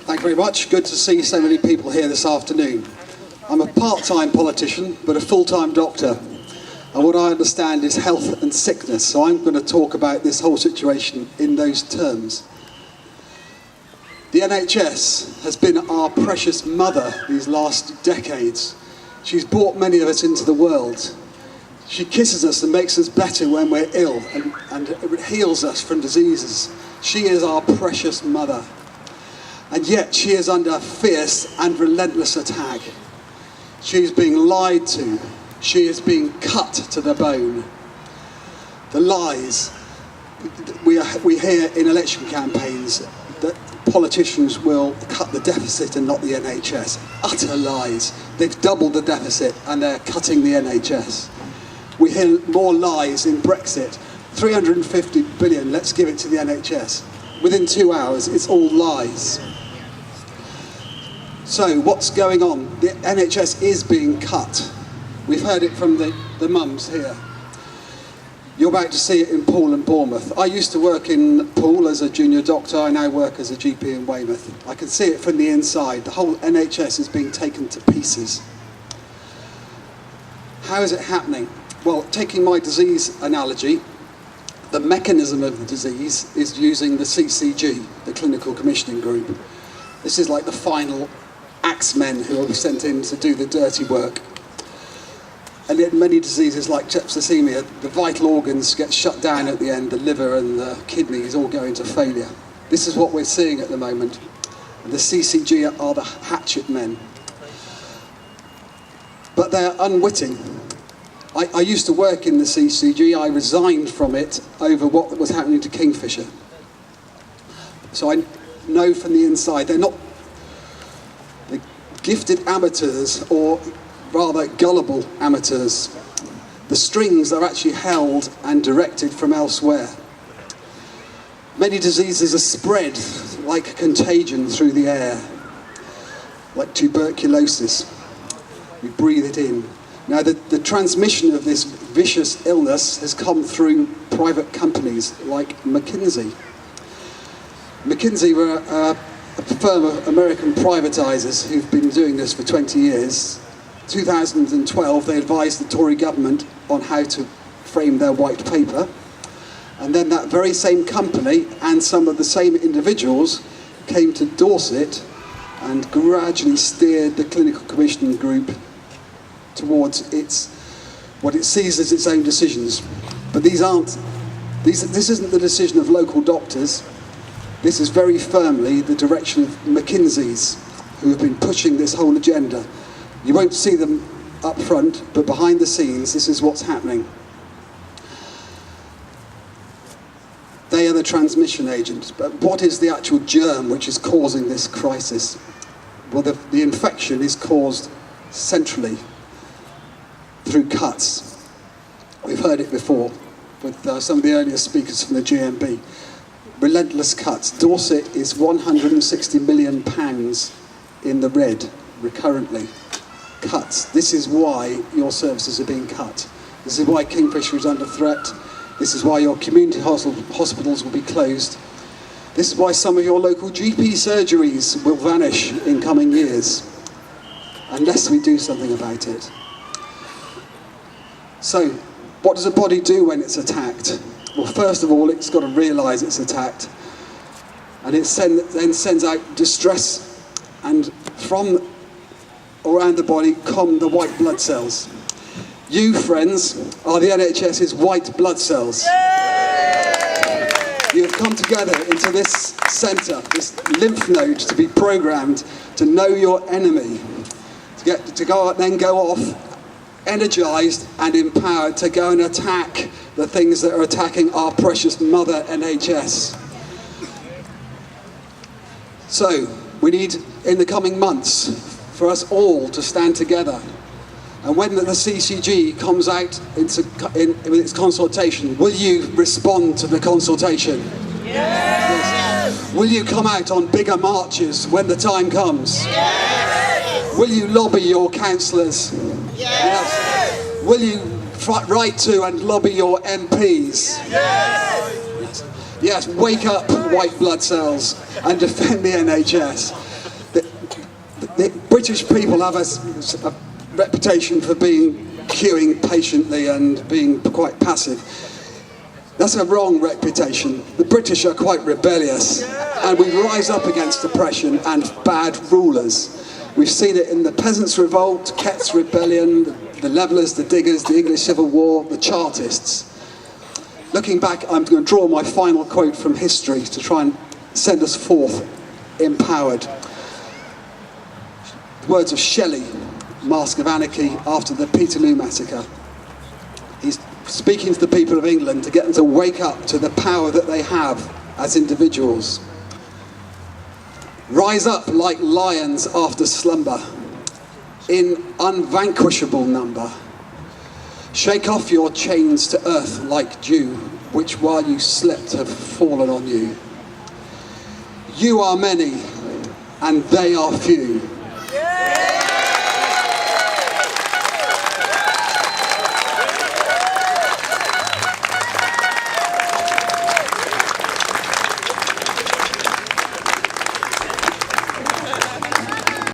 Thank you very much. Good to see so many people here this afternoon. I'm a part-time politician, but a full-time doctor. And what I understand is health and sickness, so I'm going to talk about this whole situation in those terms. The NHS has been our precious mother these last decades. She's brought many of us into the world. She kisses us and makes us better when we're ill and heals us from diseases. She is our precious mother. And yet she is under fierce and relentless attack. She is being lied to. She is being cut to the bone. The lies we hear in election campaigns that politicians will cut the deficit and not the NHS. Utter lies. They've doubled the deficit and they're cutting the NHS. We hear more lies in Brexit. 350 billion, let's give it to the NHS. Within 2 hours, it's all lies. So, what's going on? The NHS is being cut. We've heard it from the mums here. You're about to see it in Poole and Bournemouth. I used to work in Poole as a junior doctor. I now work as a GP in Weymouth. I can see it from the inside. The whole NHS is being taken to pieces. How is it happening? Well, taking my disease analogy, the mechanism of the disease is using the CCG, the Clinical Commissioning Group. This is like the final axemen who will be sent in to do the dirty work. And in many diseases like septicemia, the vital organs get shut down at the end, the liver and the kidneys all go into failure. This is what we're seeing at the moment. And the CCG are the hatchet men. But they're unwitting. I used to work in the CCG. I resigned from it over what was happening to Kingfisher. So I know from the inside, they're not gifted amateurs, or rather gullible amateurs. The strings are actually held and directed from elsewhere. Many diseases are spread like contagion through the air, like tuberculosis. We breathe it in. Now the transmission of this vicious illness has come through private companies like McKinsey. McKinsey were a firm of American privatisers who've been doing this for 20 years. 2012, they advised the Tory government on how to frame their white paper. And then that very same company and some of the same individuals came to Dorset and gradually steered the Clinical Commissioning Group towards what it sees as its own decisions. But this isn't the decision of local doctors. This is very firmly the direction of McKinsey's, who have been pushing this whole agenda. You won't see them up front, but behind the scenes, this is what's happening. They are the transmission agent. But what is the actual germ which is causing this crisis? Well, the infection is caused centrally through cuts. We've heard it before with some of the earlier speakers from the GMB. Relentless cuts. Dorset is £160 million in the red recurrently. Cuts. This is why your services are being cut. This is why Kingfisher is under threat. This is why your community hospitals will be closed. This is why some of your local GP surgeries will vanish in coming years, unless we do something about it. So, what does a body do when it's attacked? Well, first of all, it's got to realise it's attacked. And it then sends out distress, and from around the body come the white blood cells. You, friends, are the NHS's white blood cells. You have come together into this centre, this lymph node, to be programmed to know your enemy, to go off energised and empowered to go and attack the things that are attacking our precious mother NHS. So, we need, in the coming months, for us all to stand together. And when the CCG comes out with its consultation, will you respond to the consultation? Yes. Will you come out on bigger marches when the time comes? Yes. Will you lobby your councillors? Yes. Will you write to and lobby your MPs? Yes. Yes, wake up, white blood cells, and defend the NHS. British people have a reputation for being queuing patiently and being quite passive. That's a wrong reputation. The British are quite rebellious, and we rise up against oppression and bad rulers. We've seen it in the Peasants' Revolt, Kett's Rebellion, the Levellers, the Diggers, the English Civil War, the Chartists. Looking back, I'm going to draw my final quote from history to try and send us forth empowered. The words of Shelley, Mask of Anarchy, after the Peterloo Massacre. He's speaking to the people of England to get them to wake up to the power that they have as individuals. Rise up like lions after slumber, in unvanquishable number. Shake off your chains to earth like dew, which while you slept have fallen on you. You are many, and they are few.